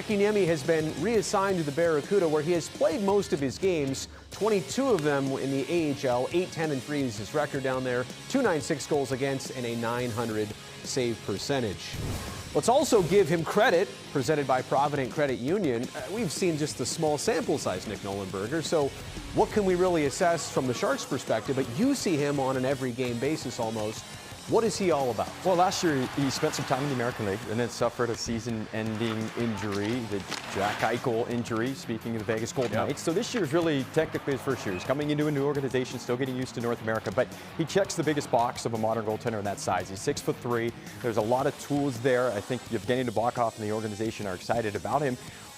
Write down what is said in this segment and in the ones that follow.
Makiniemi has been reassigned to the Barracuda, where he has played most of his games, 22 of them in the AHL. 8-10-3 is his record down there, 296 goals against, and a .900 save percentage. Let's also give him credit, presented by Provident Credit Union. We've seen just the small sample size, Nick Nolenberger, so what can we really assess from the Sharks' perspective? But you see him on an every game basis almost. What is he all about? Well, last year he spent some time in the American League and then suffered a season-ending injury, the Jack Eichel injury, speaking of the Vegas Golden Knights. So this year is really technically his first year. He's coming into a new organization, still getting used to North America, but he checks the biggest box of a modern goaltender in that size. He's 6'3". There's a lot of tools there. I think Evgeny Nabokov and the organization are excited about him.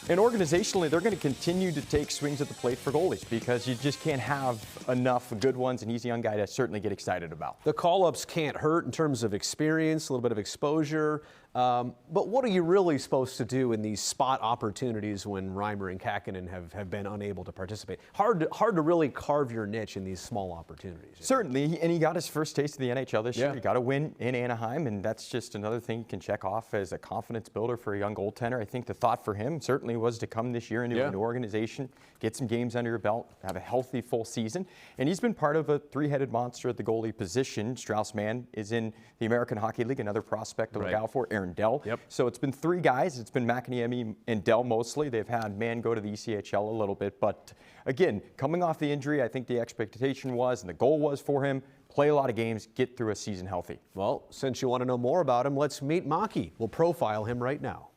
And organizationally, they're going to continue to take swings at the plate for goalies because you just can't have enough good ones, and he's a young guy to certainly get excited about. The call-ups can't hurt in terms of experience, a little bit of exposure. But what are you really supposed to do in these spot opportunities when Reimer and Kakkonen have been unable to participate? Hard to really carve your niche in these small opportunities. Certainly, and he got his first taste of the NHL this year. He got a win in Anaheim, and that's just another thing you can check off as a confidence builder for a young goaltender. I think the thought for him certainly was to come this year into a new organization, get some games under your belt, have a healthy full season. And he's been part of a three-headed monster at the goalie position. Strauss-Mann is in the American Hockey League, another prospect to look out for, Aaron Dell. So it's been three guys. It's been Makiniemi and Dell mostly. They've had Mann go to the ECHL a little bit. But again, coming off the injury, I think the expectation was and the goal was for him, play a lot of games, get through a season healthy. Well, since you want to know more about him, let's meet Maki. We'll profile him right now.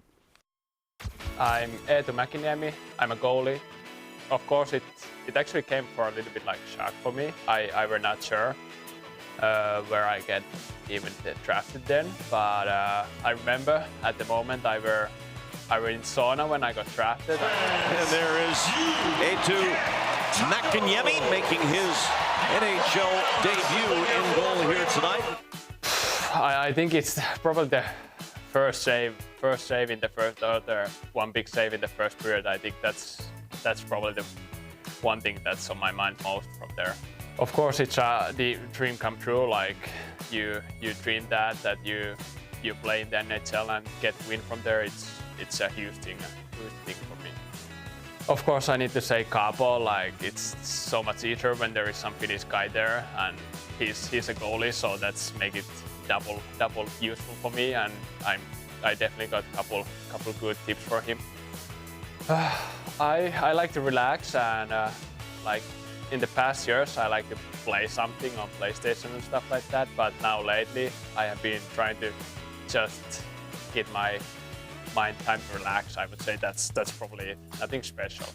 I'm Eetu Makiniemi. I'm a goalie. Of course, it actually came for a little bit like shock for me. I were not sure where I get even drafted then, but I remember at the moment I were in sauna when I got drafted. And there is Eetu Makiniemi making his NHL debut in goal here tonight. I think it's probably the first save in the first, or one big save in the first period. I think that's probably the one thing that's on my mind most from there. Of course, it's the dream come true. Like you dream that you play in the NHL and get win from there. It's a huge thing for me. Of course, I need to say Kaapo. Like it's so much easier when there is some Finnish guy there, and he's a goalie, so that's make it double useful for me. And I definitely got a couple good tips for him. I like to relax, and like in the past years I like to play something on PlayStation and stuff like that, but now lately I have been trying to just get my mind time to relax. I would say that's probably it. Nothing special.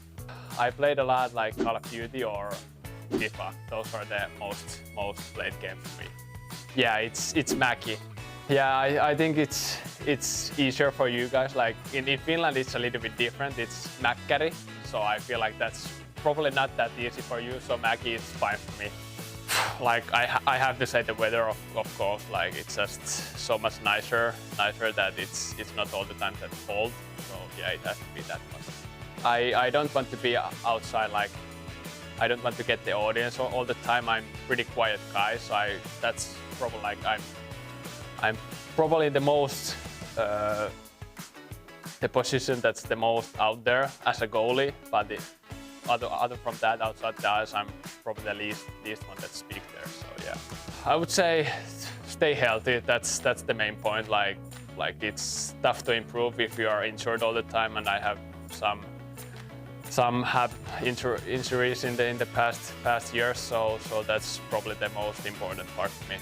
I played a lot like Call of Duty or FIFA. Those are the most played games for me. Yeah, it's Maki. Yeah, I think it's easier for you guys. Like in Finland, it's a little bit different. It's Mäkkäri, so I feel like that's probably not that easy for you. So Mäki is fine for me. Like I have to say the weather, of course. Like it's just so much nicer that it's not all the time that cold. So yeah, it has to be that much. I don't want to be outside. Like I don't want to get the audience all the time. I'm pretty quiet guy, so that's probably like I'm probably the most, the position that's the most out there as a goalie, but the other from that, outside the ice, I'm probably the least one that speaks there. So yeah, I would say stay healthy. That's the main point. Like it's tough to improve if you are injured all the time, and I have some have injuries in the past years. So that's probably the most important part for me.